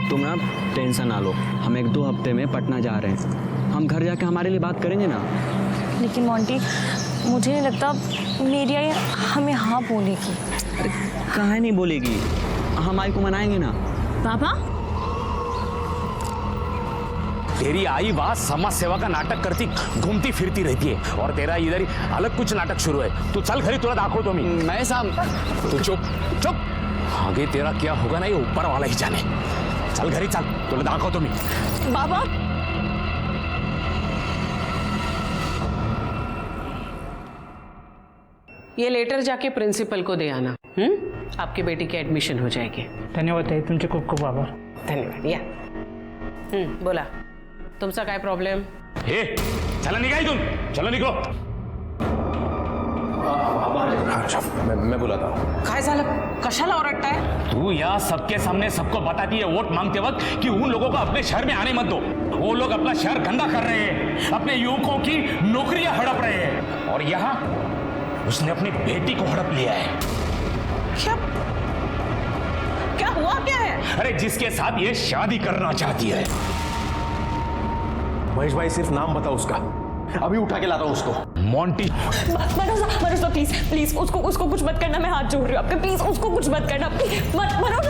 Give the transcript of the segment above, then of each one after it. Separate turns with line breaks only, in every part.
तुम ना टेंशन ना लो, हम 1-2 हफ्ते में पटना जा रहे हैं। हम घर जाके हमारे लिए बात करेंगे ना।
लेकिन मोंटी, मुझे नहीं लगता मेरी आई हमें हाँ बोलेगी।
अरे काहे नहीं बोलेगी, हम आई को मनाएंगे ना।
पापा,
तेरी आई वहां समाज सेवा का नाटक करती घूमती फिरती रहती है और तेरा इधर ही अलग कुछ नाटक शुरू है। तू चल घरी, तुला दाखव तो मैं साहब। तू चुप चुप, आगे तेरा क्या होगा ना ये ऊपर वाला ही जाने। चल घरी चल, तुला दाखव तो
बाबा।
ये लेटर जाके प्रिंसिपल को दे आना। आपकी बेटी की एडमिशन हो जाएगी।
धन्यवाद ताई, तुमचे खूप खूप आभार।
धन्यवाद। या बोला, तुमचा काय प्रॉब्लेम?
हे चला निघा तुम, चलो निघो। मैं बुलाता हूँ।
काय झालं, कशाला ओरडताय?
तू यहाँ सबके सामने सबको बताती है वोट मांगते वक्त कि उन लोगों को अपने शहर में आने मत दो। वो लोग अपना शहर गंदा कर रहे हैं, अपने युवकों की नौकरियां हड़प रहे हैं, और यहाँ उसने अपनी बेटी को हड़प लिया है।
क्या हुआ, क्या है?
अरे जिसके साथ ये शादी करना चाहती है।
महेश भाई सिर्फ नाम बताओ उसका, अभी उठा के लाता हूँ उसको।
मोंटी।
मनोज प्लीज प्लीज उसको कुछ मत करना, मैं हाथ जोड़ रही हूँ आपके, प्लीज उसको कुछ मत करना। मनोज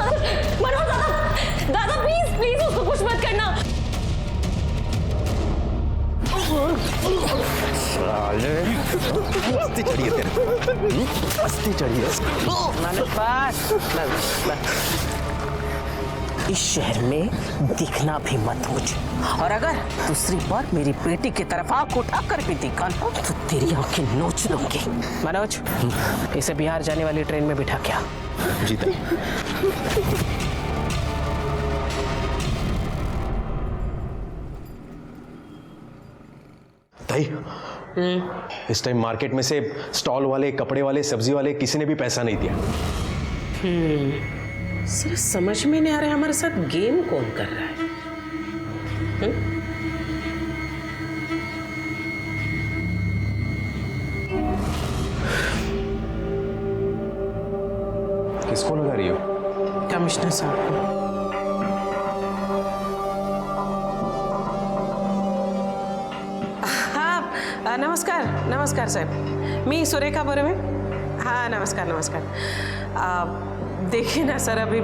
दादा प्लीज प्लीज उसको कुछ मत करना।
मस्ती चढ़ी है तेरे, मस्ती चढ़ी है।
इस शहर में दिखना भी मत मुझे, और अगर दूसरी बार मेरी बेटी की तरफ आंख उठाकर भी दिखा तो तेरी आंखें नोच लूंगी। मनोज, इसे बिहार जाने वाली ट्रेन में बिठा क्या?
जी ताई। ताई, इस टाइम मार्केट में से स्टॉल वाले, कपड़े वाले, सब्जी वाले किसी ने भी पैसा नहीं दिया।
सिर्फ समझ में नहीं आ रहा है हमारे साथ गेम कौन कर रहा है।
किसको लगा रही हो?
कमिश्नर साहब को। हाँ नमस्कार, नमस्कार साहब, मी सुरेखा बर्वे। हाँ नमस्कार नमस्कार। देखिए ना सर, अभी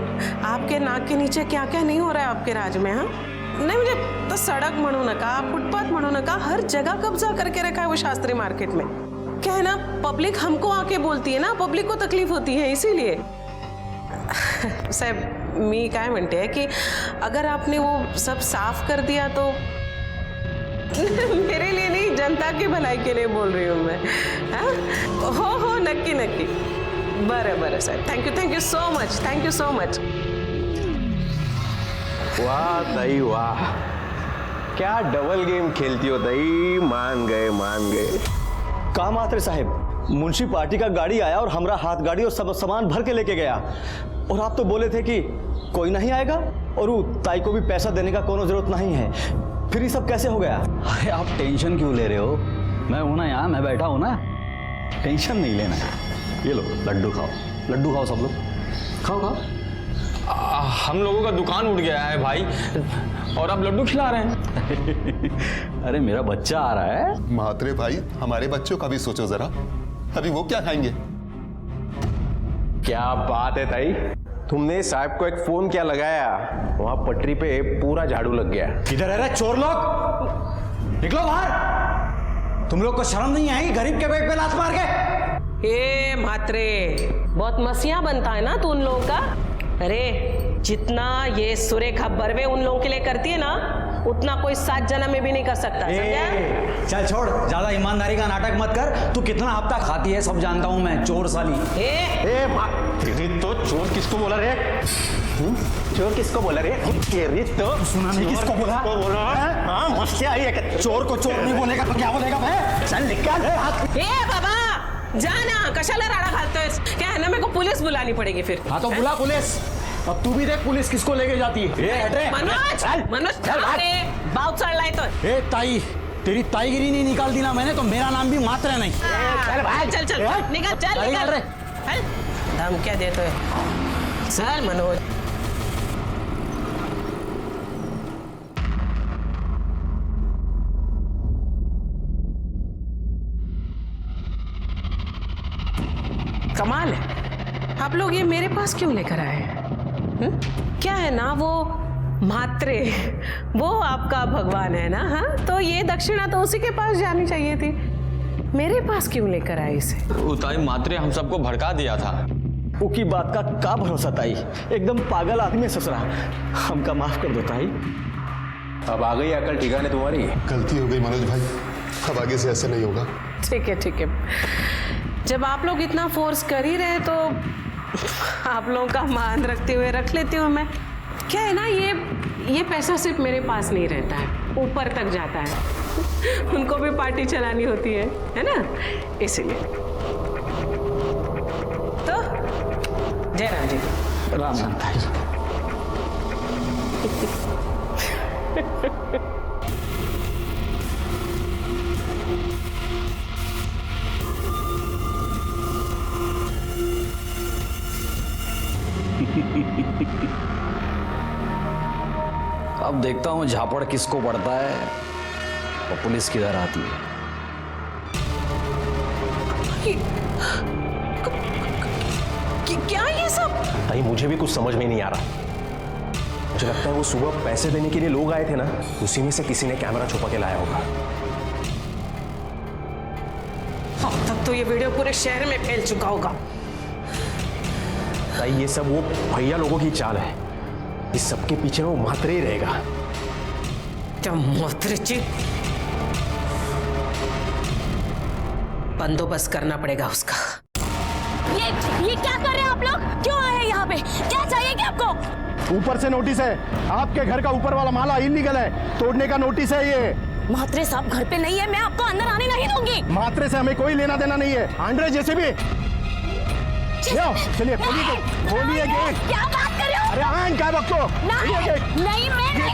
आपके नाक के नीचे क्या क्या नहीं हो रहा है आपके राज में। हाँ नहीं, मुझे तो सड़क म्हणू नका, फुटपाथ म्हणू नका, हर जगह कब्जा करके रखा है वो शास्त्री मार्केट में। क्या है ना, पब्लिक हमको आके बोलती है ना, पब्लिक को तकलीफ होती है, इसीलिए। साहब मी काय म्हणते है कि अगर आपने वो सब साफ कर दिया तो मेरे लिए नहीं, जनता की भलाई के लिए बोल रही हूँ मैं। हाँ हो नक्की नक्की। बरं साहेब, thank you so much, thank you so much.
वाह ताई वाह, क्या डबल गेम खेलती हो ताई, मान गए।
कहा मात्र साहब, मुंशी पार्टी का गाड़ी आया और हमरा हाथ गाड़ी और सब सामान भर के लेके गया, और आप तो बोले थे कि कोई नहीं आएगा और वो ताई को भी पैसा देने का कोनो जरूरत नहीं है, फिर ये सब कैसे हो गया?
अरे आप टेंशन क्यों ले रहे हो, मैं हूं ना यहाँ, मैं बैठा हूं ना, टेंशन नहीं लेना है। ये लो लड्डू खाओ सब लोग, खाओ।
हम लोगों का दुकान उठ गया है भाई, और आप लड्डू खिला रहे हैं।
अरे मेरा बच्चा आ रहा है।
म्हात्रे भाई, हमारे बच्चों का भी सोचो जरा, अभी वो क्या खाएंगे?
क्या बात है ताई, तुमने साहब को एक फोन क्या लगाया, वहां पटरी पे पूरा झाड़ू लग गया।
किधर है रे चोर लोग, निकलो बाहर। तुम लोग को शर्म नहीं आई गरीब के पेट पे लात मार के?
ए म्हात्रे, बहुत मसिया बनता है ना तू उन लोगों का। अरे जितना ये सुरेखा बर्वे उन लोगों के लिए करती है ना, उतना कोई 7 जन्म में भी नहीं कर सकता, समझा?
चल छोड़, ज्यादा ईमानदारी का नाटक मत कर। तू कितना हफ्ता खाती है सब जानता हूं मैं, चोर साली।
तो चोर किसको बोला रे? चोर किसको बोला रे? तो
सुना नहीं किसको बोला?
हाँ मस्ती आई है।
चोर को चोर नहीं बोलेगा तो क्या बोलेगा मैं? चल निकाल हाथ।
ए बाबा जाना, कशाला राडा घालतोय? क्या है ना, मेरे को पुलिस बुलानी पड़ेगी फिर।
हाँ तो बुला पुलिस। अब तू भी देख पुलिस किसको लेके जाती है।
मनोज अरे बाउट चढ़लाय तो।
ए ताई, तेरी ताईगिरी नहीं निकाल दी ना मैंने तो मेरा नाम भी मात्र नहीं।
चल भाई, चल निकल, चल निकल रे। धमकियां देते है। चल मनोज। कमाल है, आप लोग ये मेरे पास क्यों लेकर आए हैं? क्या है ना, वो मात्रे, वो आपका भगवान है ना, हाँ? तो ये दक्षिणा तो उसी के पास जानी चाहिए थी, मेरे पास क्यों लेकर आए इसे?
उताई मात्रे हम सबको भड़का दिया था।
उकी बात का भरोसा ताई, एकदम पागल आदमी है ससुरा, हमका माफ कर दो ताई।
अब आ गई अकल ठिकाने तुम्हारी।
गलती हो गई मनोज भाई, अब आगे से ऐसा नहीं होगा।
ठीक है, जब आप लोग इतना फोर्स कर ही रहे तो आप लोगों का मान रखते हुए रख लेती हूँ मैं। क्या है ना, ये पैसा सिर्फ मेरे पास नहीं रहता है, ऊपर तक जाता है, उनको भी पार्टी चलानी होती है ना, इसीलिए। तो जय राम जी।
राम राम ताई।
अब देखता हूँ झापड़ किसको पड़ता है और पुलिस किधर आती है।
क्या ये सब?
भाई मुझे भी कुछ समझ में नहीं आ रहा। मुझे लगता है वो सुबह पैसे देने के लिए लोग आए थे ना, उसी में से किसी ने कैमरा छुपा के लाया होगा।
अब तक तो ये वीडियो पूरे शहर में फैल चुका होगा।
भाई ये सब वो भैया लोगों की चाल है, इस सबके पीछे वो मात्रे ही रहेगा।
क्या मात्रे जी? बंदोबस्त करना पड़ेगा उसका।
ये क्या कर रहे हैं आप लोग? क्यों आए हैं यहाँ पे? क्या चाहिए क्या आपको?
ऊपर से नोटिस है, आपके घर का ऊपर वाला माला इलीगल है, तोड़ने का नोटिस है ये।
मात्रे साहब घर पे नहीं है, मैं आपको अंदर आने नहीं दूंगी।
मात्रे से हमें कोई लेना देना नहीं है, आंड्रे जैसे भी। चलिए खोलिए गेट।
क्या बात कर रहे हो?
अरे आन क्या वक्त को?
नहीं मैं नहीं।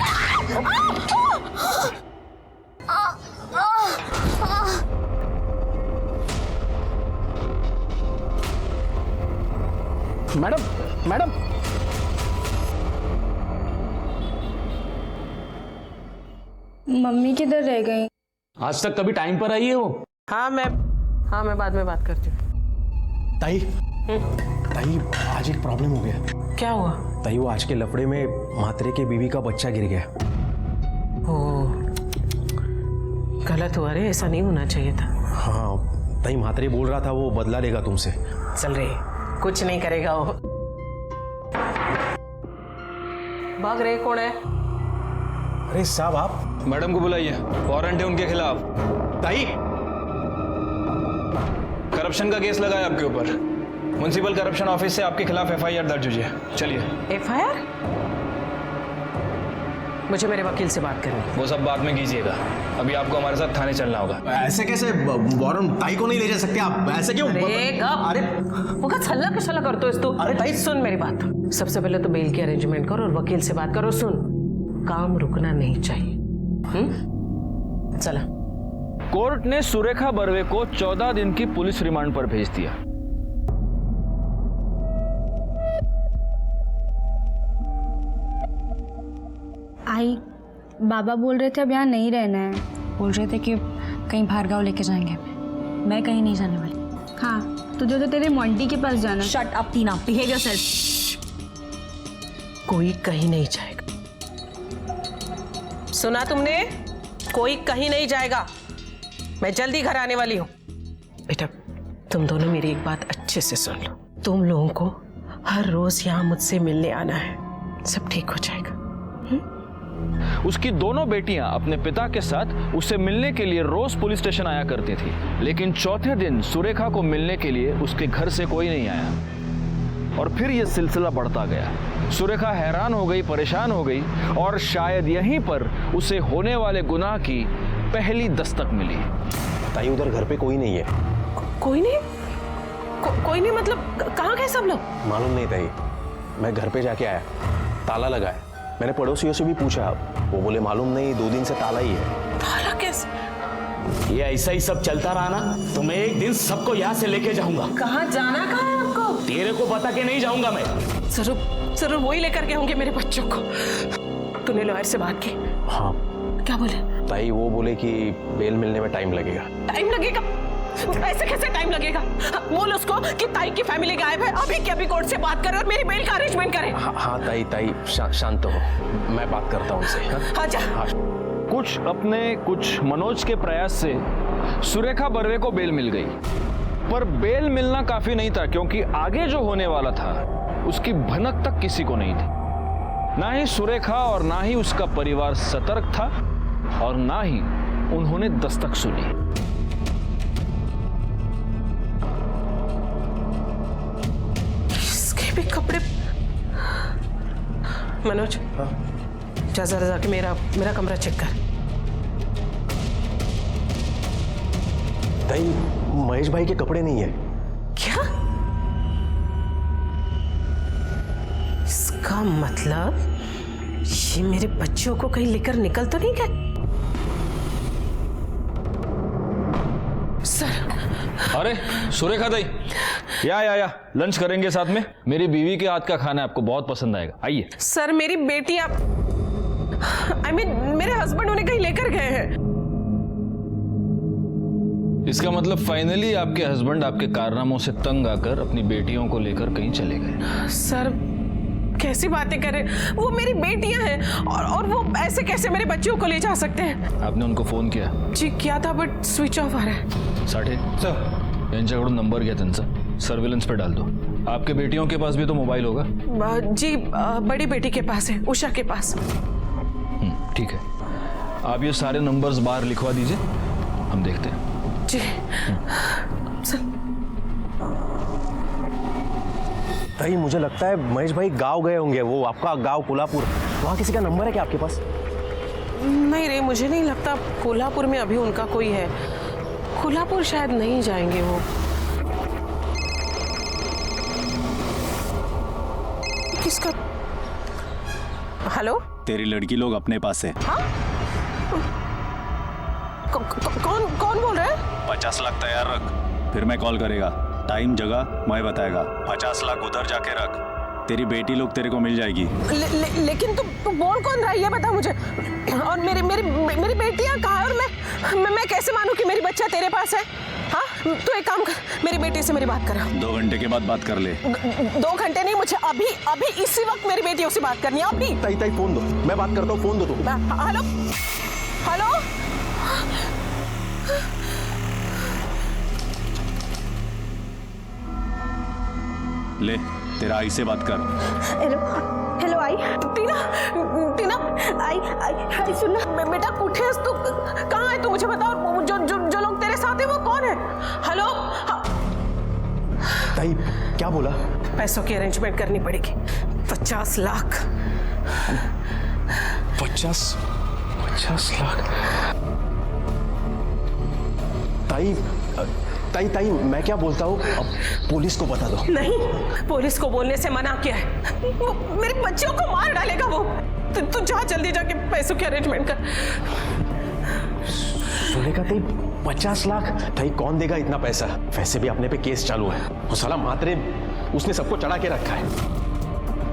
मैडम
मम्मी किधर रह गई?
आज तक कभी टाइम पर आई है वो?
हाँ मैं बाद में बात करती हूँ।
ताई आज एक प्रॉब्लम हो गया।
क्या हुआ?
ताई वो आज के लफड़े में मात्रे के बीवी का बच्चा गिर गया।
ओ, गलत हुआ रे, ऐसा नहीं होना चाहिए था।
हाँ ताई, मात्रे बोल रहा था वो बदला लेगा तुमसे।
चल रही, कुछ नहीं करेगा वो। भाग रहे कौन है?
अरे साहब आप
मैडम को बुलाइए, वारंट है उनके खिलाफ।
ताई
करप्शन का केस लगा है आपके ऊपर। म्युनिसिपल करप्शन ऑफिस से आपके खिलाफ एफआईआर दर्ज हुई है। चलिए।
एफआईआर? मुझे मेरे वकील से बात करनी।
वो सब बाद में कीजिएगा, अभी आपको हमारे साथ थाने चलना होगा।
ऐसे कैसे वारंट ताई को नहीं ले जा सकते आप? ऐसे क्यों?
अरे वो का छल्ला किशला करते हो तू? अरे ताई सुन मेरी बात, सबसे पहले तो बेल की अरेंजमेंट करो और वकील से बात करो। सुन, काम रुकना नहीं चाहिए। चला।
कोर्ट ने सुरेखा बर्वे को 14 दिन की पुलिस रिमांड पर भेज दिया।
आई बाबा बोल रहे थे अब यहाँ नहीं रहना है, बोल रहे थे कि कहीं बाहर गाँव लेके जाएंगे हमें। मैं कहीं नहीं जाने वाली। हाँ तुझे तो तेरे मोंटी के पास जाना।
शट अप टीना, बिहेव योरसेल्फ।
कोई कहीं नहीं जाएगा, सुना तुमने? कोई कहीं नहीं जाएगा, मैं जल्दी घर आने वाली हूँ। बेटा तुम दोनों मेरी एक बात अच्छे से सुन लो, तुम लोगों को हर रोज यहाँ मुझसे मिलने आना है, सब ठीक हो जाएगा।
उसकी दोनों बेटियां अपने पिता के साथ उससे मिलने के लिए रोज पुलिस स्टेशन आया करती थी, लेकिन चौथे दिन सुरेखा को मिलने के लिए उसके घर से कोई नहीं आया और फिर यह सिलसिला बढ़ता गया। सुरेखा हैरान हो गई, परेशान हो गई और शायद यहीं पर उसे होने वाले गुनाह की पहली दस्तक मिली।
ताई उधर घर पे कोई नहीं है।
कोई नहीं? कोई नहीं मतलब कहाँ गए सब लोग?
मालूम नहीं ताई, मैं घर पे जाके आया, ताला लगा है। मैंने पड़ोसियों से भी पूछा, वो बोले मालूम नहीं, 2 दिन से ताला ही है।
ताला कैसे?
ये ऐसा ही सब चलता रहा ना तो मैं एक दिन सबको यहाँ से लेके जाऊंगा।
कहाँ जाना? कहाँ है आपको?
तेरे को बता के नहीं जाऊंगा मैं।
जरूर वही लेकर के होंगे मेरे बच्चों को। तूने लॉयर से बात की?
हाँ।
क्या बोले?
ताई वो बोले कि बेल मिलने में टाइम लगेगा।
टाइम लगेगा? ऐसे कैसे टाइम लगेगा? बोल उसको कि ताई की फैमिली गायब है, अभी के अभी कोर्ट से बात करे और मेरी बेल का अरेंजमेंट करे।
हाँ ताई शांत हो, मैं बात करता हूँ उनसे।
हाँ जा।
कुछ अपने कुछ मनोज के प्रयास से सुरेखा बर्वे को बेल मिल गई, पर बेल मिलना काफी नहीं था क्योंकि आगे जो होने वाला था उसकी भनक तक किसी को नहीं थी। ना ही सुरेखा और ना ही उसका परिवार सतर्क था और ना ही उन्होंने दस्तक सुनी।
इसके भी कपड़े। मनोज, जा जरा जाके मेरा कमरा चेक कर।
ताई, महेश भाई के कपड़े नहीं है।
क्या? इसका मतलब ये मेरे बच्चों को कहीं लेकर निकल तो नहीं गए? सर।
अरे सुरेखा दाई, या लंच करेंगे साथ में। मेरी बीवी के हाथ का खाना आपको बहुत पसंद आएगा, आइए।
सर मेरी बेटी मेरे हस्बैंड उन्हें कहीं लेकर गए हैं।
इसका मतलब फाइनली आपके हस्बैंड आपके कारनामों से तंग आकर अपनी बेटियों को लेकर कहीं चले गए।
सर कैसी बातें कर रहे हैं? वो मेरी बेटियां हैं और वो ऐसे कैसे मेरे बच्चों को ले जा सकते हैं?
आपने उनको फोन किया?
जी किया था, बट स्विच ऑफ आ रहा है।
साठे सर, यांच्याकडून नंबर घ्या त्यांचा, सर्विलेंस पे डाल दो। आपके बेटियों के पास भी तो मोबाइल होगा?
जी बड़ी बेटी के पास है, उषा के पास।
ठीक है, आप ये सारे नंबर्स बाहर लिखवा दीजिए, हम देखते हैं।
जी सर।
ताई, मुझे लगता है महेश भाई गांव गए होंगे। वो आपका गांव कोल्हापुर, वहाँ किसी का नंबर है क्या आपके पास?
नहीं रे, मुझे नहीं लगता कोल्हापुर में अभी उनका कोई है। कोल्हापुर शायद नहीं जाएंगे वो। किसका? हेलो,
तेरी लड़की लोग अपने पास है।
हाँ? कौन बोल रहा है?
50 लाख तैयार रख, फिर मैं कॉल करेगा। टाइम जगह मैं बताएगा। 50 लाख उधर जाके रख, तेरी बेटी लोग तेरे को मिल जाएगी।
लेकिन तू बोल कौन रहा है ये बता मुझे। और मेरी बेटियां कहाँ है? और मैं कैसे मानूं कि मेरी बच्चा तेरे पास है? हाँ, तू एक काम कर, मेरी बेटी से मेरी बात करा।
2 घंटे के बाद बात कर ले।
2 घंटे नहीं, मुझे अभी इसी वक्त मेरी बेटियों से बात करनी है, अभी।
ताई फोन दो, मैं बात करता हूँ, फोन दो तू।
Hello hello.
ले, तेरा आई से बात कर।
हेलो आई।
टीना आई सुनना बेटा, कुठे आहेस तू? कहाँ है तू? मुझे बता। और जो लोग तेरे साथ हैं वो कौन है? हेलो।
ताई क्या बोला?
पैसों की अरेंजमेंट करनी पड़ेगी। 50 लाख।
50 लाख? ताई मैं क्या बोलता हूँ, अब पुलिस को बता दो।
नहीं, पुलिस को बोलने से मना किया है। वो मेरे बच्चों को मार डालेगा वो। तू जा, जल्दी जाके पैसों की अरेंजमेंट कर।
सुनेगा ताई, 50 लाख? ताई कौन देगा इतना पैसा? वैसे भी अपने पे केस चालू है। वो साला मात्रे, उसने सबको चढ़ा के रखा है।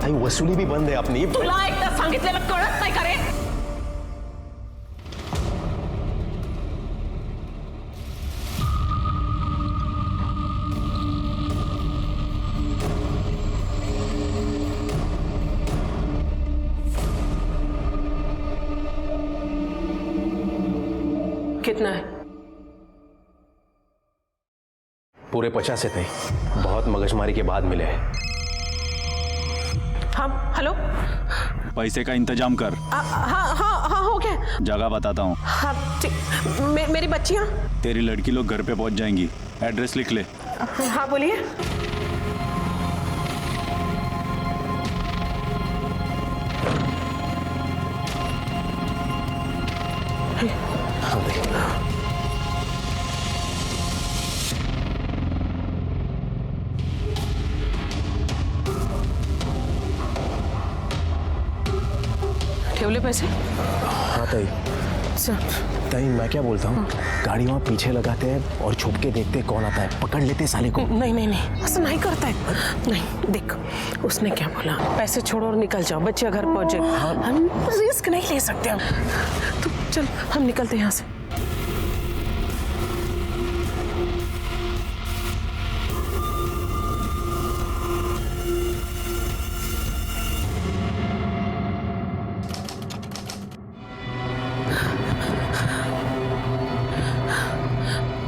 ताई वसूली भी बंद है अपनी।
तुला एकदा सांगितलेलं कळत नाही का रे? कितना है?
पूरे 50 है ताई, बहुत मगजमारी के बाद मिले हैं।
हाँ हेलो।
पैसे का इंतजाम कर।
हाँ हो गया।
जगह बताता हूँ।
हाँ ठीक। मेरी बच्चियाँ?
तेरी लड़की लोग घर पे पहुंच जाएंगी। एड्रेस लिख ले।
हाँ बोलिए। ठेवले पैसे?
हाँ ताई। ताई मैं क्या बोलता हूँ, गाड़ी वहाँ पीछे लगाते हैं और छुप के देखते हैं कौन आता है, पकड़ लेते साले को।
नहीं ऐसा नहीं करता है। नहीं देख, उसने क्या बोला, पैसे छोड़ो और निकल जाओ, बच्चे घर पहुंचे। हम रिस्क नहीं ले सकते हम। तो चल हम निकलते हैं यहाँ से।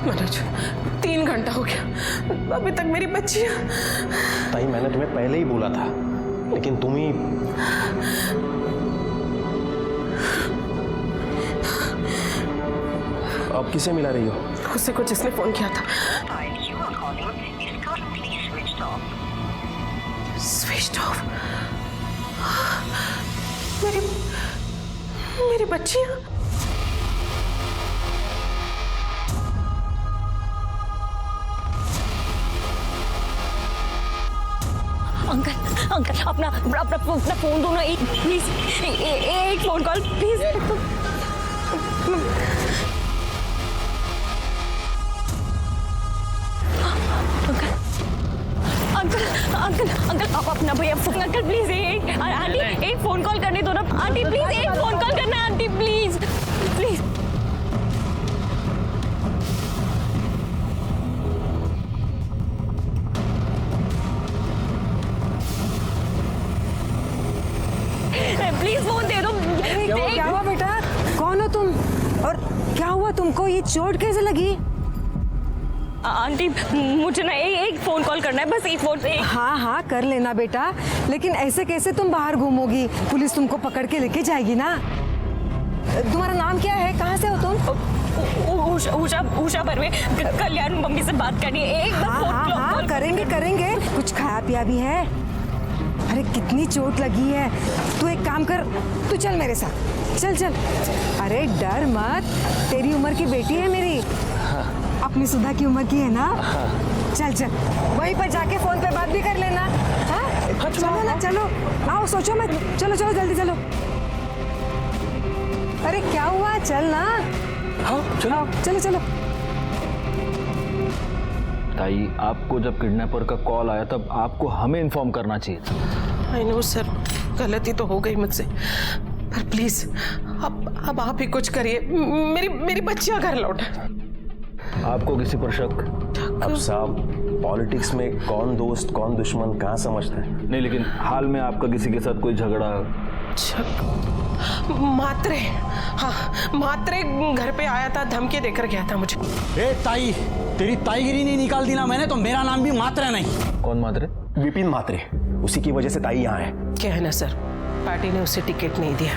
मनोज 3 घंटा हो गया, अभी तक मेरी बच्चियां।
ताई मैंने तुम्हें पहले ही बोला था, लेकिन तुम ही। अब किसे मिला रही हो?
उसे को जिसने फोन किया था। Switch off. मेरी बच्चियां।
अंकल अंकल अपना फोन दो ना, एक प्लीज, एक phone call please. Uncle uncle आप अपना भैया फोन, अंकल प्लीज आंटी एक फोन कॉल करने दो ना आंटी, प्लीज एक फोन कॉल करना है aunty, please please. Please phone दे दो।
क्या हुआ बेटा? कौन हो तुम और क्या हुआ तुमको? ये चोट कैसे लगी?
आंटी मुझे ना एक फोन कॉल करना है, बस एक फोन।
हाँ हाँ कर लेना बेटा, लेकिन ऐसे कैसे तुम बाहर घूमोगी? पुलिस तुमको पकड़ के लेके जाएगी ना। तुम्हारा नाम क्या है? कहाँ से हो तुम?
उषा बर्वे। कल्याण मम्मी से बात करनी है, एक
हाँ हाँ हाँ करेंगे करेंगे। कुछ खाया पिया भी है? अरे कितनी चोट लगी है। तू एक काम कर, तू चल मेरे साथ, चल चल। अरे डर मत, तेरी उम्र की बेटी है मेरी। अपनी सुधा की उम्र की है ना। चल चल, वहीं पर जाके फोन पे बात भी कर लेना। हाँ चलो ना, चलो आओ, सोचो मत, चलो चलो जल्दी चलो। अरे क्या हुआ, चल ना।
हाँ चलो
चलो चलो।
ताई आपको जब किडनैपर का कॉल आया तब आपको हमें इन्फॉर्म करना चाहिए था।
आई नो सर, गलती तो हो गई मुझसे, पर प्लीज अब आप ही कुछ करिए। मेरी बच्चियां घर लौटे।
आपको किसी पर शक?
अब साहब पॉलिटिक्स में कौन दोस्त कौन दुश्मन कहाँ समझता है।
नहीं, लेकिन हाल में आपका किसी के साथ कोई झगड़ा?
मात्रे, हाँ मात्रे घर पे आया था, धमकी देकर गया था मुझे।
ए ताई, तेरी ताईगिरी नहीं निकाल दी ना मैंने तो मेरा नाम भी मात्रे नहीं।
कौन मात्रे?
विपिन मात्रे, उसी की वजह से ताई यहाँ है।
क्या है ना सर, पार्टी ने उसे टिकट नहीं दिया,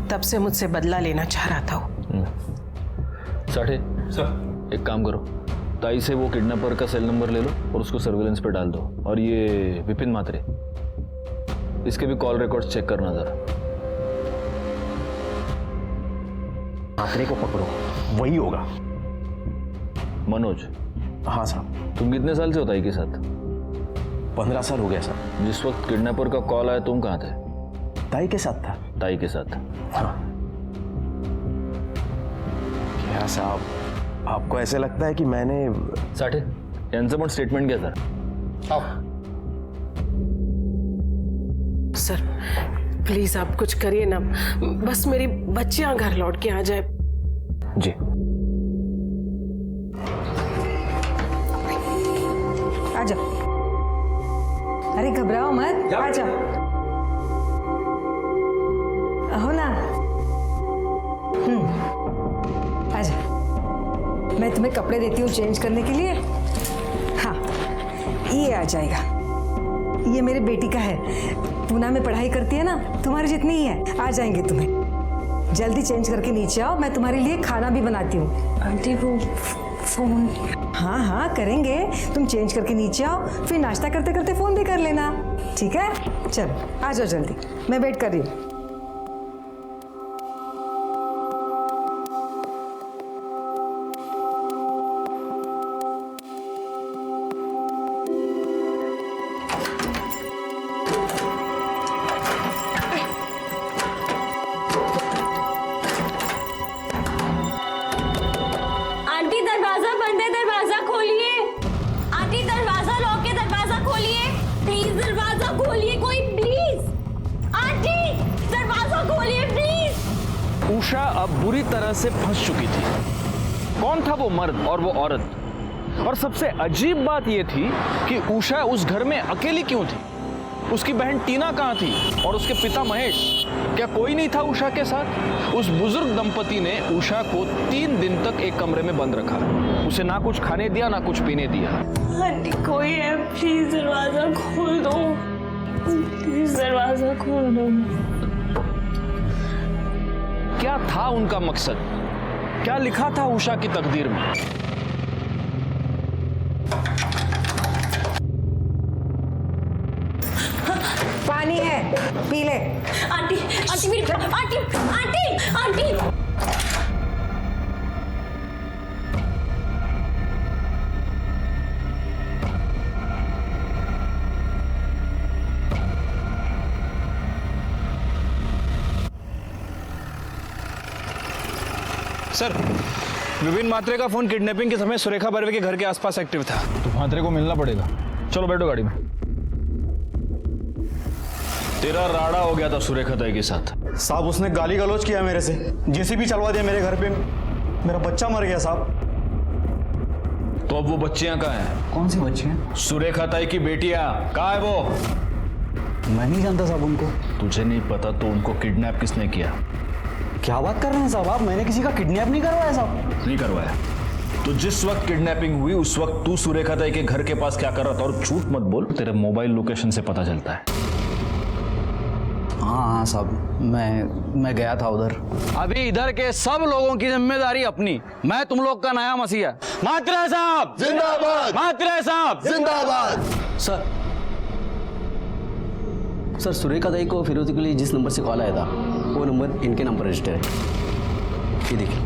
तब से मुझसे बदला लेना चाह रहा था वो।
साठे सर, एक काम करो, ताई से वो किडनैपर का सेल नंबर ले लो और उसको सर्विलेंस पे डाल दो। और ये विपिन मात्रे, इसके भी कॉल रिकॉर्ड्स चेक करना जरा।
मात्रे को पकड़ो, वही होगा।
मनोज?
हाँ साहब।
तुम कितने साल से हो ताई के साथ?
15 साल हो गया सर।
जिस वक्त किडनैपर का कॉल आया तुम कहाँ थे?
ताई के साथ था।
ताई के साथ?
हाँ। क्या साहब, आपको ऐसे लगता है कि मैंने?
साठे, यांचं पण स्टेटमेंट घ्या सर।
सर प्लीज आप कुछ करिए ना, बस मेरी बच्चियां घर लौट के आ जाए।
जी
आ जाओ। अरे घबराओ मत, आ जाओ। हो ना। आ जाओ, मैं तुम्हें कपड़े देती हूँ चेंज करने के लिए। हाँ ये आ जाएगा, ये मेरी बेटी का है, पूना में पढ़ाई करती है ना, तुम्हारी जितनी ही है। आ जाएंगे तुम्हें। जल्दी चेंज करके नीचे आओ, मैं तुम्हारे लिए खाना भी बनाती हूँ।
आंटी वो फोन।
हाँ हाँ करेंगे, तुम चेंज करके नीचे आओ, फिर नाश्ता करते करते फोन भी कर लेना, ठीक है? चलो आ जाओ जल्दी, मैं वेट कर रही हूँ।
उषा अब बुरी तरह से फंस चुकी थी। कौन था वो मर्द और वो औरत? और सबसे अजीब बात ये थी कि उषा उस घर में अकेली क्यों थी? उसकी बहन टीना कहाँ थी और उसके पिता महेश? क्या कोई नहीं था उषा के साथ? उस बुजुर्ग दंपति ने उषा को 3 दिन तक एक कमरे में बंद रखा, उसे ना कुछ खाने दिया ना कुछ पीने दिया।
आंटी कोई है, प्लीज दरवाजा खोल दो, प्लीज दरवाजा खोल दो।
क्या था उनका मकसद? क्या लिखा था उषा की तकदीर में?
पानी है, पी ले।
आंटी आंटी मेरी aunty aunty aunty
sir, Vipin Mhatre का फोन किडनैपिंग के समय सुरेखा बर्वे के घर के आसपास एक्टिव था।
तो म्हात्रे को मिलना पड़ेगा। चलो बैठो गाड़ी में। तेरा राड़ा हो गया था सुरेखा ताई के साथ।
साहब उसने गाली गलौज किया मेरे से, जेसीबी चलवा दिया मेरे घर पे, मेरा बच्चा मर गया साहब।
तो अब वो बच्चियां कहाँ हैं?
कौन सी बच्चियां?
सुरेखा ताई की बेटियां कहाँ है वो?
मैं नहीं जानता साहब उनको।
तुझे नहीं पता तो उनको किडनैप किसने किया?
क्या बात कर रहे हैं साहब आप? मैंने किसी का किडनैप नहीं करवाया साहब।
नहीं करवाया तो जिस वक्त किडनैपिंग हुई उस वक्त तू सुरेखा ताई के घर के पास क्या कर रहा था? और झूठ मत बोल, तेरे मोबाइल लोकेशन से पता चलता है।
हाँ साहब, मैं गया था उधर। अभी इधर के सब लोगों की जिम्मेदारी अपनी, मैं तुम लोग का नया मसीहा। म्हात्रे साहब
जिंदाबाद,
म्हात्रे साहब
जिंदाबाद।
सर सुरेखा दाई को फिरोजी के लिए जिस नंबर से कॉल आया था वो नंबर इनके नाम पर रजिस्टर है। ये देखिए।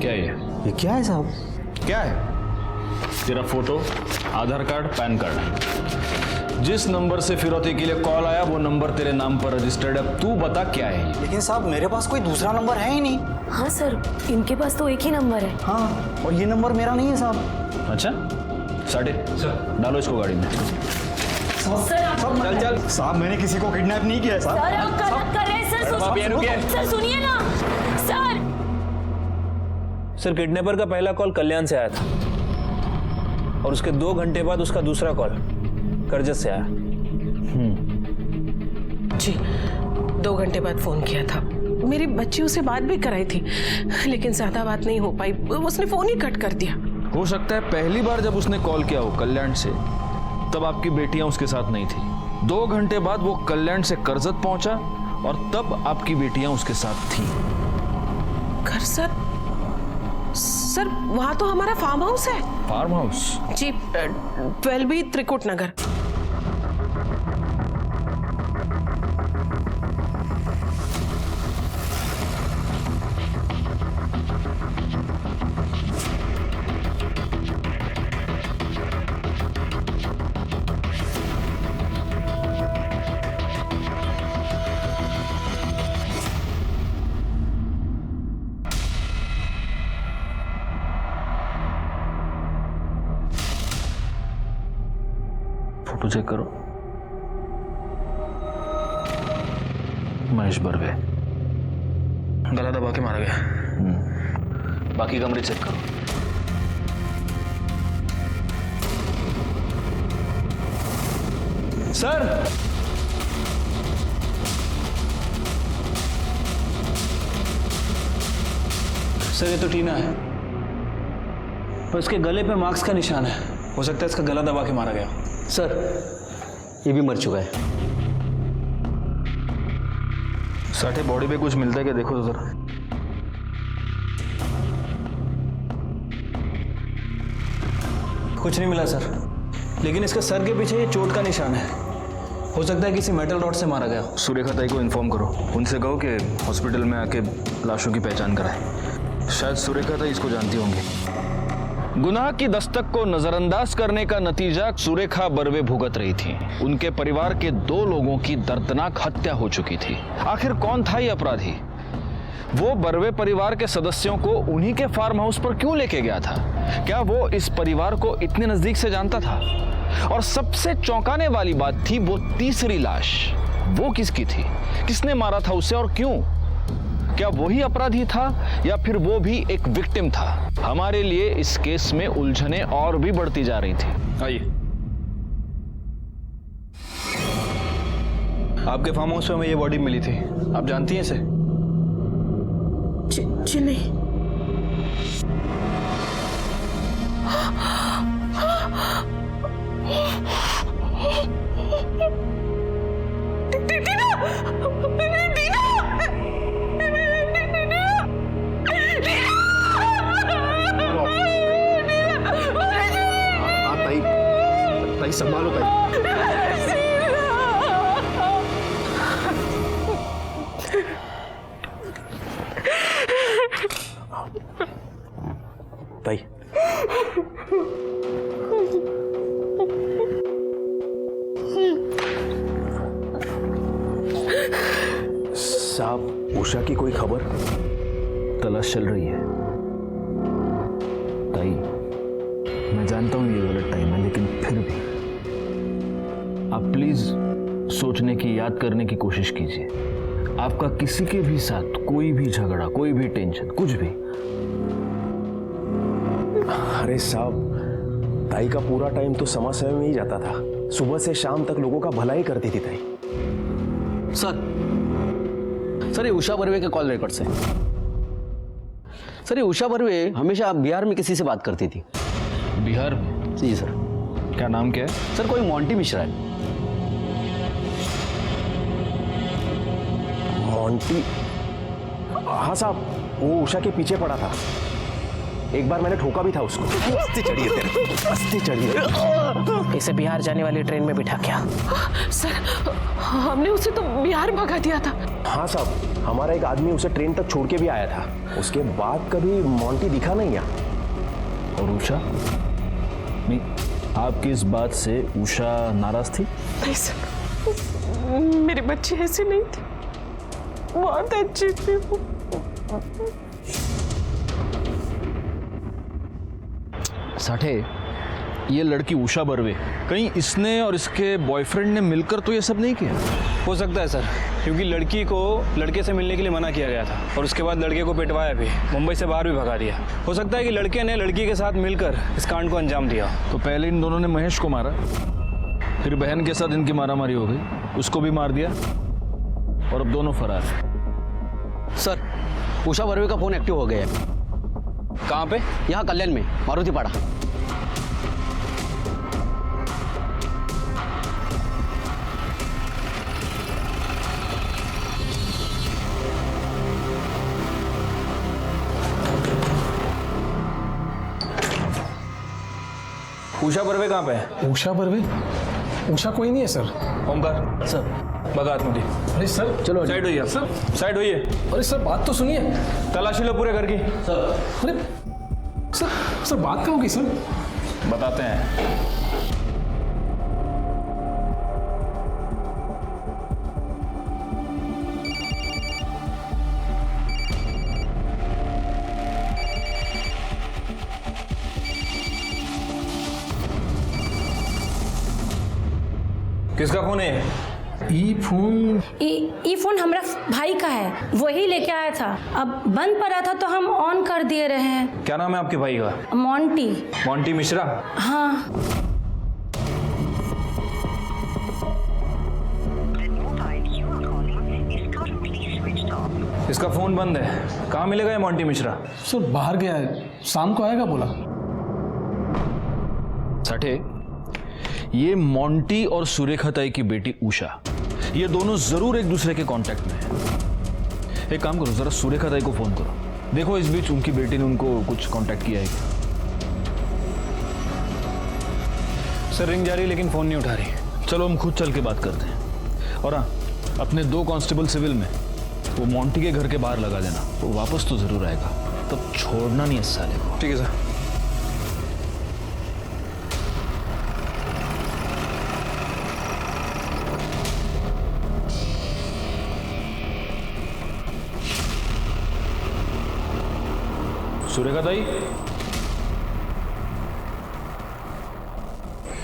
क्या ये
क्या है साहब?
क्या है? तेरा फोटो, आधार कार्ड, पैन कार्ड। जिस नंबर से फिरौती के लिए कॉल आया वो नंबर तेरे नाम पर रजिस्टर्ड है। तू बता क्या है ये?
लेकिन साहब मेरे पास कोई दूसरा नंबर है ही नहीं।
हाँ सर, इनके पास तो एक ही नंबर है।
हाँ, और ये नंबर मेरा नहीं है साहब।
अच्छा, साढ़े सर डालो इसको गाड़ी में।
चल साहब, मैंने किसी को किडनैप नहीं किया है साहब।
सर आप गलत कर रहे हैं सर। सर सुनिए ना सर।
सर किडनैपर का पहला कॉल कल्याण से आया था और उसके 2 घंटे बाद उसका दूसरा कॉल करजत से आया।
जी 2 घंटे बाद फोन किया था। मेरी बच्ची उसे बात भी कराई थी लेकिन ज्यादा बात नहीं हो पाई, उसने फोन ही कट कर दिया।
हो सकता है पहली बार जब उसने कॉल किया हो कल्याण से तब आपकी बेटियां उसके साथ नहीं थी। 2 घंटे बाद वो कल्याण से करजत पहुंचा और तब आपकी बेटियां उसके साथ थी।
करजत? सर वहां तो हमारा फार्म हाउस है।
Farm house?
जी 12B Trikut Nagar.
Photo check करो। महेश बर्वे
गला दबा के मारा गया।
बाकी कमरे चेक करो।
सर सर ये तो टीना है, पर उसके गले पे मार्क्स का निशान है। हो सकता है इसका गला दबा के मारा गया।
सर ये भी मर चुका है।
साठे बॉडी पे कुछ मिलता है क्या? देखो तो जरा।
कुछ नहीं मिला सर, लेकिन इसके सर के पीछे ये चोट का निशान है। हो सकता है किसी मेटल रॉड से मारा गया।
सुरेखा ताई को इन्फॉर्म करो, उनसे कहो कि हॉस्पिटल में आके लाशों की पहचान कराए। शायद सुरेखा ताई इसको जानती होंगी। गुनाह की दस्तक को नजरअंदाज करने का नतीजा सुरेखा बर्वे भुगत रही थी। उनके परिवार के 2 लोगों की दर्दनाक हत्या हो चुकी थी। आखिर कौन था ये अपराधी? वो बर्वे परिवार के सदस्यों को उन्हीं के फार्म हाउस पर क्यों लेके गया था? क्या वो इस परिवार को इतने नजदीक से जानता था? और सबसे चौंकाने वाली बात थी वो तीसरी लाश, वो किसकी थी? किसने मारा था उसे और क्यों? क्या वही अपराधी था या फिर वो भी एक विक्टिम था? हमारे लिए इस केस में उलझनें और भी बढ़ती जा रही थी।
आइए, आपके फार्म हाउस में हमें ये बॉडी मिली थी, आप जानती हैं इसे?
जी नहीं।
ताई संभालो ताई। ताई साहब, उषा की कोई खबर?
तलाश चल रही है ताई। मैं जानता हूं ये गलत टाइम है, लेकिन फिर भी आप प्लीज सोचने की, याद करने की कोशिश कीजिए। आपका किसी के भी साथ कोई भी झगड़ा, कोई भी टेंशन, कुछ भी।
अरे साहब, ताई का पूरा टाइम तो समाज सेवा में ही जाता था। सुबह से शाम तक लोगों का भला ही करती थी ताई।
सर ये उषा बर्वे के कॉल रिकॉर्ड से। सर ये उषा बर्वे हमेशा बिहार में किसी से बात करती थी।
बिहार में?
जी सर।
क्या नाम क्या है?
सर कोई मोंटी मिश्रा है।
मोंटी? हाँ साहब, वो उषा के पीछे पड़ा था। एक बार मैंने ठोका भी था उसको। मस्ती चढ़ी है तेरे, मस्ती चढ़ी है।
इसे बिहार जाने वाली ट्रेन में बिठा क्या? सर, हमने उसे तो बिहार भगा दिया था।
हाँ साहब, हमारा एक आदमी उसे ट्रेन तक छोड़ के भी आया था। उसके बाद कभी मोंटी दिखा नहीं यहाँ।
और उषा? नहीं, आपकी इस बात से उषा नाराज थी?
नहीं सर, मेरी बच्ची ऐसी नहीं थी, बहुत अच्छी थी वो।
साठे, ये लड़की उषा बर्वे, कहीं इसने और इसके बॉयफ्रेंड ने मिलकर तो ये सब नहीं किया?
हो सकता है सर, क्योंकि लड़की को लड़के से मिलने के लिए मना किया गया था और उसके बाद लड़के को पिटवाया भी, मुंबई से बाहर भी भगा दिया। हो सकता है कि लड़के ने लड़की के साथ मिलकर इस कांड को अंजाम दिया।
तो पहले इन दोनों ने महेश को मारा, फिर बहन के साथ इनकी मारामारी हो गई, उसको भी मार दिया और अब दोनों फरार।
सर उषा बर्वे का फोन एक्टिव हो गया है।
कहाँ पे?
यहाँ कल्याण में, मारुति पाड़ा।
उषा बर्वे कहाँ पे है?
उषा बर्वे? उषा कोई नहीं है सर।
ओमकार सर, बगात मुझे।
अरे सर,
चलो साइड होइए सर, साइड होइए।
अरे सर, बात तो सुनिए।
तलाशी लो पूरे घर की।
सर, अरे सर बात क्या होगी सर?
बताते हैं। किसका फोन है?
ई
फोन हमारा भाई का है, वही लेके आया था। अब बंद पड़ा था तो हम ऑन कर दिए रहे हैं।
क्या नाम है आपके भाई का?
मोंटी।
मोंटी मिश्रा?
हाँ।
इसका फोन बंद है, कहाँ मिलेगा ये मोंटी मिश्रा?
सर बाहर गया है, शाम को आएगा बोला।
साठे, ये मोंटी और सुरेखा ताई की बेटी उषा, ये दोनों जरूर एक दूसरे के कांटेक्ट में हैं। एक काम करो, जरा सुरेखा ताई को फोन करो, देखो इस बीच उनकी बेटी ने उनको कुछ कांटेक्ट किया है क्या।
सर रिंग जा रही लेकिन फोन नहीं उठा रही।
चलो हम खुद चल के बात करते हैं। और हाँ, अपने 2 कांस्टेबल सिविल में वो मोंटी के घर के बाहर लगा देना, वो वापस तो जरूर आएगा, तब छोड़ना नहीं इस साले को।
ठीक है सर।
सुरेखा ताई,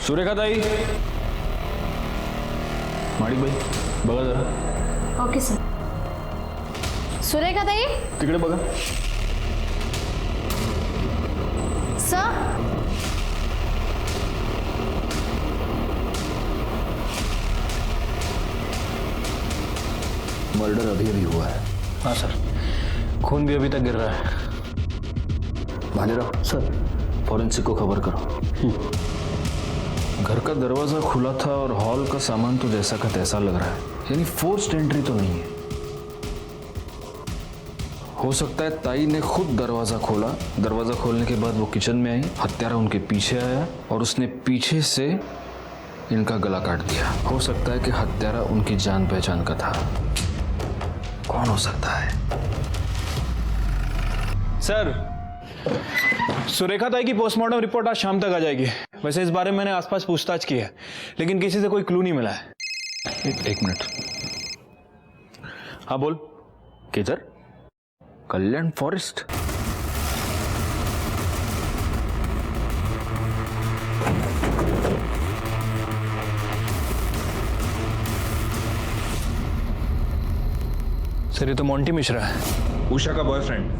सुरेखा ताई, माणिक भाई बघा जरा।
Okay sir. सुरेखा ताई
तिकडे बघा.
सर
मर्डर अभी अभी हुआ है.
हाँ सर, खून भी अभी तक गिर रहा है.
भालेराव सर, फॉरेंसिक को खबर करो. घर का दरवाजा खुला था और हॉल का सामान तो जैसा का तैसा लग रहा है, यानी फोर्स्ड एंट्री तो नहीं है. हो सकता है ताई ने खुद दरवाजा खोला. दरवाजा खोलने के बाद वो किचन में आई, हत्यारा उनके पीछे आया और उसने पीछे से इनका गला काट दिया. हो सकता है कि हत्यारा उनकी जान पहचान का था. कौन हो सकता है?
सर, सुरेखा ताई की पोस्टमार्टम रिपोर्ट आज शाम तक आ जाएगी. वैसे इस बारे में मैंने आसपास पूछताछ की है, लेकिन किसी से कोई क्लू नहीं मिला है.
एक मिनट. हाँ बोल. किधर? कल्याण फॉरेस्ट.
सर, ये तो मोंटी मिश्रा है,
उषा का बॉयफ्रेंड.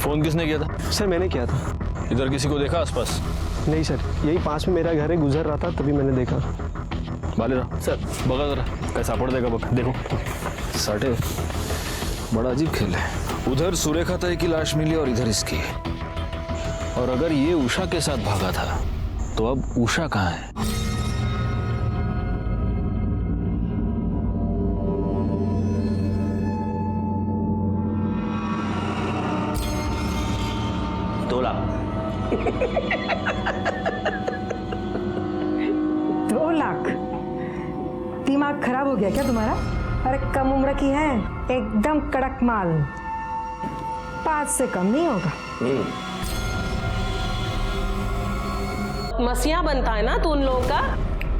फोन किसने किया था?
सर मैंने किया था.
इधर किसी को देखा आसपास?
नहीं सर, यही पास में मेरा घर है, गुजर रहा था तभी मैंने देखा.
भालेराव सर, बघा जरा काय सापड़ देगा बघ. देखो साठे, बड़ा अजीब खेल है. उधर सुरेखा ताई की लाश मिली और इधर इसकी. और अगर ये उषा के साथ भागा था तो अब उषा कहाँ है?
तोला
2 लाख? दिमाग खराब हो गया क्या तुम्हारा? अरे कम उम्र की है, एकदम कड़क माल. 5 से कम नहीं होगा.
मसीहा बनता है ना तू उन लोगों का.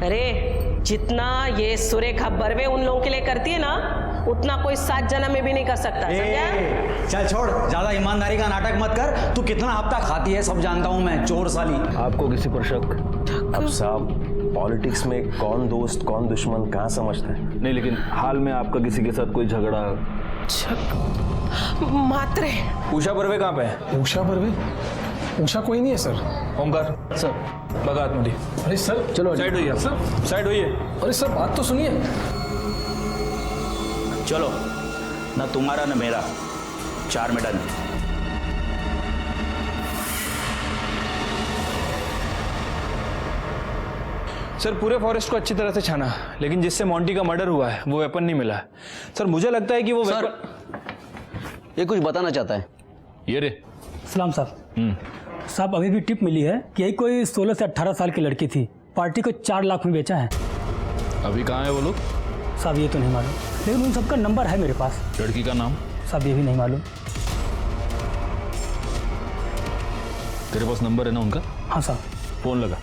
अरे जितना ये सुरेखा बर्वे उन लोगों के लिए करती है ना, उतना कोई 7 जन्म में भी नहीं कर सकता. समझा?
चल छोड़, ज्यादा ईमानदारी का नाटक मत कर. तू कितना हफ्ता खाती है सब जानता हूं मैं, चोर साली.
आपको किसी पर शक?
अब साहब, पॉलिटिक्स में कौन दोस्त कौन दुश्मन कहाँ समझता है.
नहीं, लेकिन हाल में आपका किसी के साथ कोई झगड़ा?
मात्रे.
उषा बर्वे कहाँ पे है?
उषा बर्वे? उषा कोई नहीं है सर.
ओमकार सर, बगात मुझे.
अरे सर
चलो साइड होइए.
सर,
साइड होइए.
अरे सर बात तो सुनिए.
चलो, ना तुम्हारा ना मेरा, 4 में डन.
सर, पूरे फॉरेस्ट को अच्छी तरह से छाना, लेकिन जिससे मोंटी का मर्डर हुआ है वो वेपन नहीं मिला है. सर, मुझे लगता है कि वो
सर, ये कुछ बताना चाहता है.
ये रे.
सलाम साहब. साहब, अभी भी टिप मिली है कि यही कोई 16 से 18 साल की लड़की थी. पार्टी को 4 लाख में बेचा है.
अभी कहाँ है वो लोग?
साहब ये तो नहीं मालूम, लेकिन उन सबका नंबर है मेरे पास.
लड़की का नाम?
साहब ये भी नहीं मालूम.
तेरे पास नंबर है ना उनका?
हाँ साहब.
फोन लगा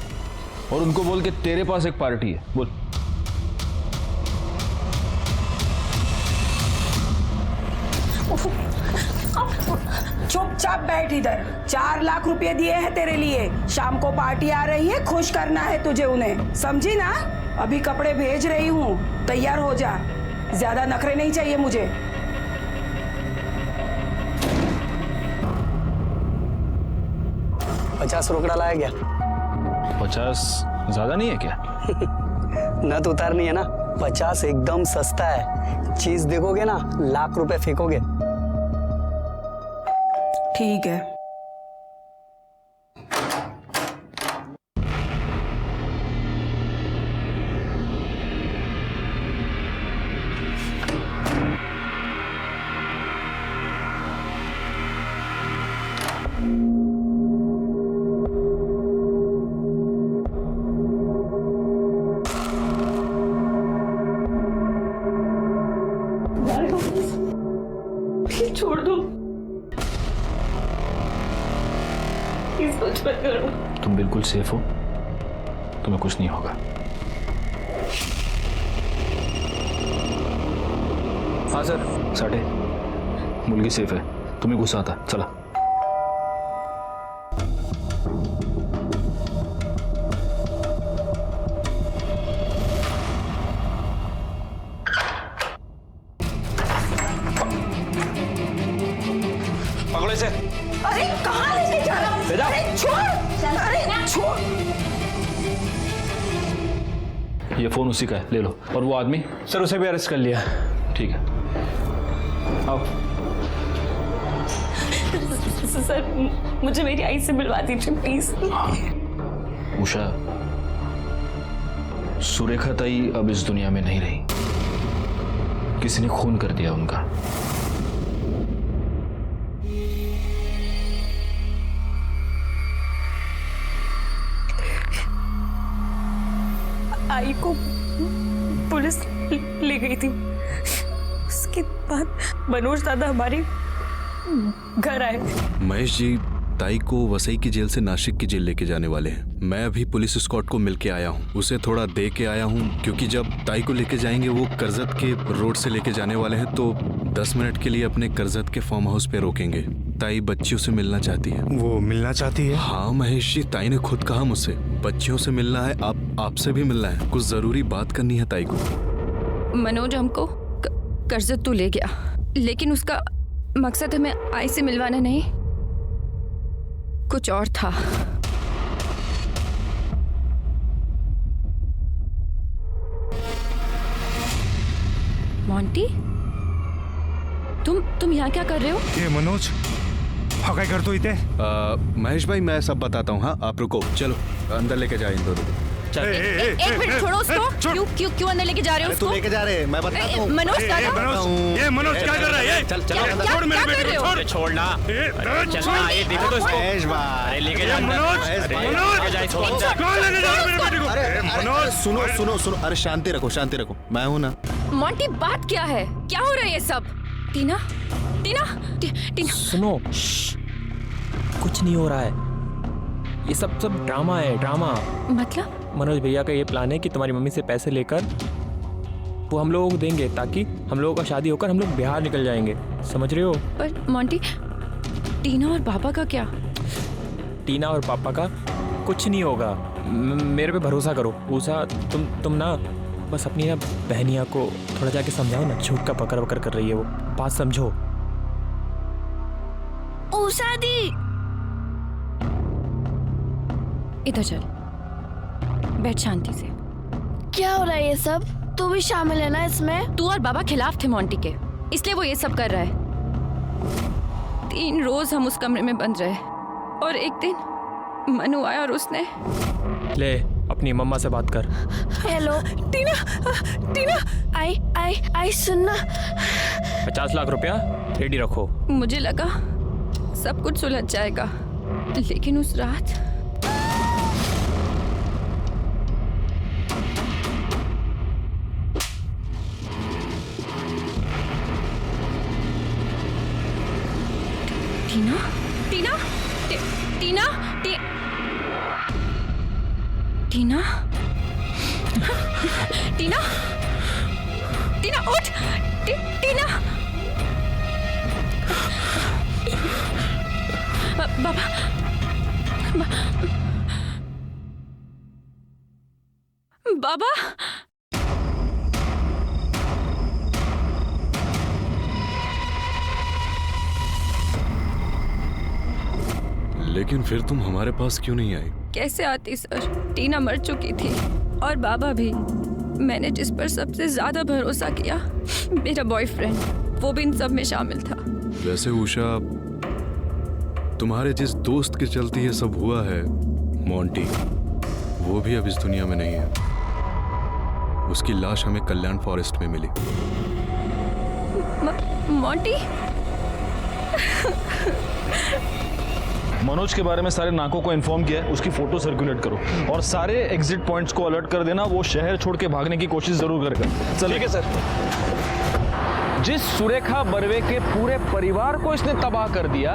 और उनको बोल के तेरे पास एक पार्टी है. बोल.
चुपचाप बैठ इधर. 4 लाख रुपए दिए हैं तेरे लिए. शाम को पार्टी आ रही है, खुश करना है तुझे उन्हें, समझी ना? अभी कपड़े भेज रही हूँ, तैयार हो जा. ज्यादा नखरे नहीं चाहिए मुझे.
₹50 रोकड़ा लाया गया.
50 ज्यादा नहीं है क्या?
न तो उतारनी है ना. 50 एकदम सस्ता है. चीज देखोगे ना, लाख रुपए फेंकोगे.
ठीक है.
छोड़ दो, प्लीज कुछ मत करो.
तुम बिल्कुल सेफ हो, तुम्हें कुछ नहीं होगा. हाँ सर. साठे, मुलगी सेफ है, तुम्हें गुस्सा आता. चला. ये फोन उसी का है, ले लो। और वो आदमी?
सर उसे भी अरेस्ट कर लिया।
ठीक है,
आओ।
सर मुझे मेरी आई से मिलवा दीजिए प्लीज।
उषा, सुरेखा ताई अब इस दुनिया में नहीं रही, किसी ने खून कर दिया उनका।
आई को पुलिस ले गई थी, उसके बाद मनोज दादा हमारे घर आए।
महेश जी, ताई को वसई की जेल से नासिक की जेल लेके जाने वाले हैं। मैं अभी पुलिस स्क्वाड को मिलके आया हूँ, उसे थोड़ा दे के आया हूँ, क्योंकि जब ताई को लेके जाएंगे वो करजत के रोड से लेके जाने वाले हैं, तो 10 मिनट के लिए अपने करजत के फार्म हाउस पे रोकेंगे। ताई बच्चियों से मिलना चाहती है।
वो मिलना चाहती है?
हाँ महेश जी, ताई ने खुद कहा मुझसे बच्चियों से मिलना है, आपसे भी मिलना है, कुछ जरूरी बात करनी है ताई को।
मनोज हमको करजत तो ले गया, लेकिन उसका मकसद हमें आई से मिलवाना नहीं, कुछ और था। मोंटी, तुम यहाँ क्या कर रहे हो?
ये मनोज क्या कर तो इते?
महेश भाई मैं सब बताता हूँ। हाँ आप रुको, चलो अंदर लेके जाए इन दोनों को।
एक मिनट छोड़ो उसको। क्यों अंदर लेके जा रहे हो उसको?
लेके जा रहे हैं, मैं बताता हूँ।
मनोज
ये मनोज क्या कर रहा है?
चल
छोड़ मेरे बेटे को, छोड़।
छोड़ना, चलना, ये देखो तो इसको। अरे लेके जा
मनोज, कौन लेके जा रहा है मेरे बेटे को?
अरे मनोज सुनो, अरे शांति रखो, मैं हूँ ना।
मोंटी बात क्या है? क्या हो रहा है ये सब? टीना
सुनो, कुछ नहीं हो रहा है, ये सब ड्रामा है, ड्रामा।
मतलब?
मनोज भैया का ये प्लान है कि तुम्हारी मम्मी से पैसे लेकर वो हम लोगों को देंगे, ताकि हम लोगों का शादी होकर हम लोग बिहार निकल जाएंगे, समझ रहे हो?
पर मोंटी, टीना और पापा का क्या?
टीना और पापा का कुछ नहीं होगा, मेरे पे भरोसा करो। उषा, तुम ना बस अपनी ना बहनिया को थोड़ा जाके समझाओ ना, झूठ का पकड़ वकर कर रही है वो, बात समझो।
उषा दी, इधर चल, बैठ शांति से।
क्या हो रहा है ये सब? तू भी शामिल है ना इसमें?
तू और बाबा खिलाफ थे मोंटी के, इसलिए वो ये सब कर रहा है। 3 रोज हम उस कमरे में बंद रहे, और एक दिन मनु आया और उसने।
ले अपनी मम्मा से बात कर।
हेलो टीना, आई सुनना।
50 लाख रुपया रेडी रखो।
मुझे लगा सब कुछ सुलझ जाएगा, लेकिन उस रात टीना उठ। टीना, बाबा,
लेकिन फिर तुम हमारे पास क्यों नहीं आई?
कैसे आती सर, टीना मर चुकी थी और बाबा भी। मैंने जिस पर सबसे ज्यादा भरोसा किया, मेरा बॉयफ्रेंड, वो भी इन सब में शामिल था।
वैसे उषा, तुम्हारे जिस दोस्त के चलते ये सब हुआ है, मोंटी, वो भी अब इस दुनिया में नहीं है। उसकी लाश हमें कल्याण फॉरेस्ट में मिली।
मोंटी?
मनोज के बारे में सारे नाकों को इन्फॉर्म किया है, उसकी फोटो सर्कुलेट करो और सारे एग्जिट पॉइंट्स को अलर्ट कर देना। वो शहर छोड़ के भागने की कोशिश जरूर करेगा। चलिए।
ठीक है सर।
जिस सुरेखा बर्वे के पूरे परिवार को इसने तबाह कर दिया,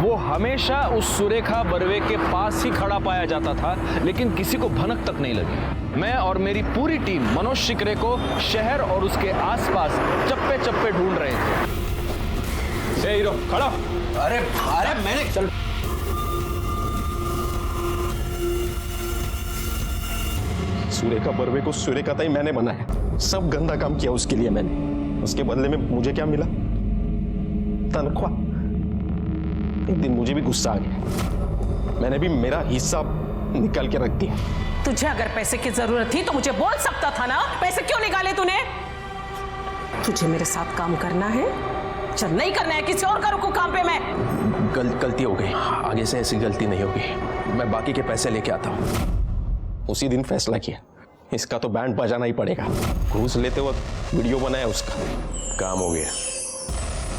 वो हमेशा उस सुरेखा बर्वे के पास ही खड़ा पाया जाता था, लेकिन किसी को भनक तक नहीं लगी। मैं और मेरी पूरी टीम मनोज शिकरे को शहर और उसके आसपास चप्पे चप्पे ढूंढ रहे थे। ए हीरो, खड़ा।
अरे मैंने चल।
सुरेखा बर्वे को सुरेखा ताई मैंने बनाया, सब गंदा काम किया उसके लिए मैंने। उसके बदले में मुझे क्या मिला? तनख्वाह। एक दिन मुझे भी गुस्सा आ गया, मैंने भी मेरा हिस्सा निकाल के रख दिया।
तुझे अगर पैसे की जरूरत थी तो मुझे बोल सकता था ना, पैसे क्यों निकाले तूने? तुझे मेरे साथ काम करना है? चल, नहीं करना है किसी और का रुकू काम पे मैं।
गलती हो गई, आगे से ऐसी गलती नहीं होगी। मैं बाकी के पैसे लेके आता हूँ। उसी दिन फैसला किया, इसका तो बैंड बजाना ही पड़ेगा। घूस लेते वक्त वीडियो बनाया उसका, काम हो गया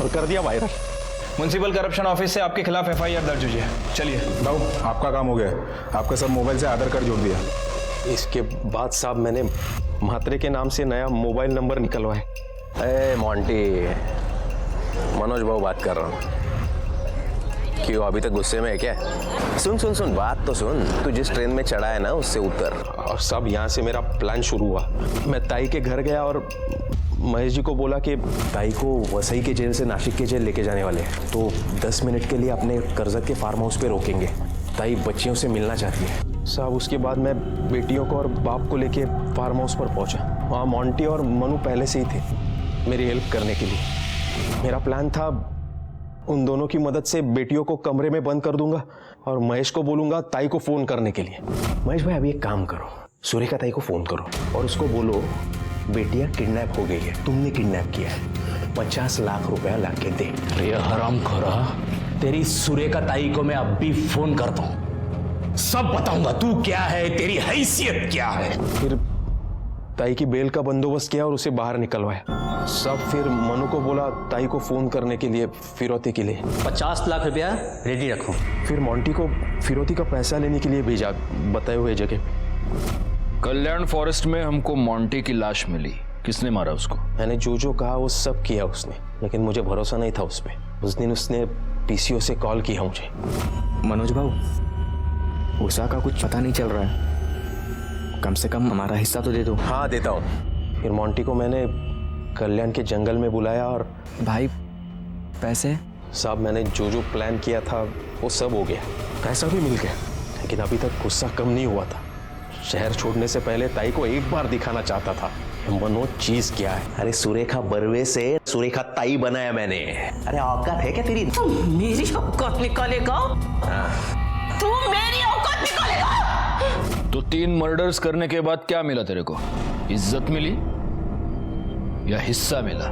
और कर दिया वायरल।
म्युनिसिपल करप्शन ऑफिस से आपके खिलाफ FIR दर्ज हुई है। चलिए
बाबू, आपका काम हो गया। आपका सब मोबाइल से आधार कार्ड जोड़ दिया।
इसके बाद साहब मैंने म्हात्रे के नाम से नया मोबाइल नंबर निकलवाए। ए मोंटी, मनोज बाबू बात कर रहा हूँ। क्यों अभी तक गुस्से में है क्या? सुन सुन सुन, बात तो सुन। तू जिस ट्रेन में चढ़ा है ना, उससे उतर। और सब यहाँ से मेरा प्लान शुरू हुआ। मैं ताई के घर गया और महेश जी को बोला कि ताई को वसई के जेल से नासिक के जेल लेके जाने वाले हैं, तो 10 मिनट के लिए अपने कर्जत के फार्म हाउस पे रोकेंगे। ताई बच्चियों से मिलना चाहती है साहब। उसके बाद मैं बेटियों को और बाप को लेके फार्म हाउस पर पहुंचा। वहाँ मोंटी और मनु पहले से ही थे मेरी हेल्प करने के लिए। मेरा प्लान था उन दोनों की मदद से बेटियों को कमरे में बंद कर दूंगा और महेश को बोलूंगा ताई को फोन करने के लिए। महेश भाई, अभी एक काम करो, सुरेखा ताई को फोन करो और उसको बोलो बेटियां किडनैप हो गई है, तुमने किडनैप किया है, 50 लाख रुपया लाके दे। अरे हरामखोरा, तेरी सुरेखा ताई को मैं अब भी फोन करता हूँ, सब बताऊंगा तू क्या है, तेरी हैसियत क्या है।
फिर ताई की बेल का बंदोबस्त किया और उसे बाहर निकलवाया सब। फिर मनु को बोला ताई को फोन करने के लिए फिरौती के लिए
50 लाख रुपया रेडी रखो।
फिर मोंटी को फिरौती का पैसा लेने के लिए भेजा बताए हुए जगह।
कल्याण फॉरेस्ट में हमको मोंटी की लाश मिली। किसने मारा उसको?
मैंने जो कहा वो सब किया उसने, लेकिन मुझे भरोसा नहीं था उस पर। उस दिन उसने PCO से कॉल किया मुझे।
मनोज बाबू, उषा का कुछ पता नहीं चल रहा है, कम से कम हमारा हिस्सा तो दे दो।
हाँ देता हूँ। फिर मोंटी को मैंने कल्याण के जंगल में बुलाया और
भाई पैसे?
साहब मैंने जो प्लान किया था वो सब हो गया, पैसा भी मिल गया, लेकिन अभी तक गुस्सा कम नहीं हुआ था। शहर छोड़ने से पहले ताई को एक बार दिखाना चाहता था मनोज चीज क्या है।
अरे सुरेखा बर्वे से सुरेखा ताई बनाया मैंने। अरे औकात है क्या तेरी?
तू मेरी औकात निकालेगा? तू मेरी औकात निकालेगा?
तो 3 मर्डर्स करने के बाद क्या मिला तेरे को? इज्जत मिली या हिस्सा मिला?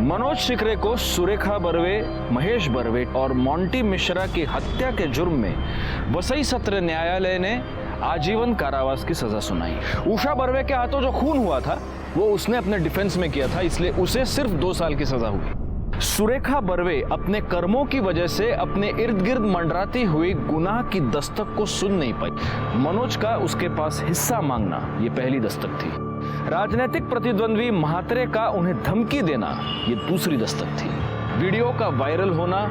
मनोज शिकरे को सुरेखा बर्वे, महेश बर्वे और मोंटी मिश्रा की हत्या के जुर्म में वसई सत्र न्यायालय ने आजीवन कारावास की सजा सुनाई। उषा बर्वे के हाथों जो खून हुआ था वो उसने अपने डिफेंस में किया था, इसलिए उसे सिर्फ 2 साल की सजा हुई। सुरेखा बर्वे अपने कर्मों की वजह से अपने इर्द गिर्द मंडराती हुई गुनाह की दस्तक को सुन नहीं पाई। मनोज का उसके पास हिस्सा मांगना ये पहली दस्तक थी। राजनीतिक प्रतिद्वंद्वी म्हात्रे का उन्हें धमकी देना ये दूसरी दस्तक थी। वीडियो का वायरल होना,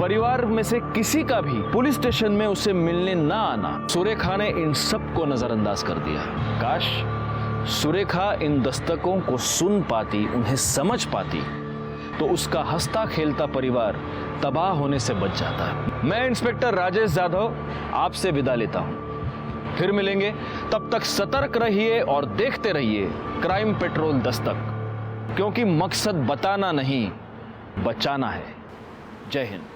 परिवार में से किसी का भी पुलिस स्टेशन में उसे मिलने ना आना, सुरेखा ने इन सब को नजरअंदाज कर दिया। काश सुरेखा इन दस्तकों को सुन पाती, उन्हें समझ पाती, तो उसका हंसता खेलता परिवार तबाह होने से बच जाता। मैं इंस्पेक्टर राजेश यादव आपसे विदा लेता हूं, फिर मिलेंगे। तब तक सतर्क रहिए और देखते रहिए क्राइम पेट्रोल दस्तक, क्योंकि मकसद बताना नहीं, बचाना है। जय हिंद।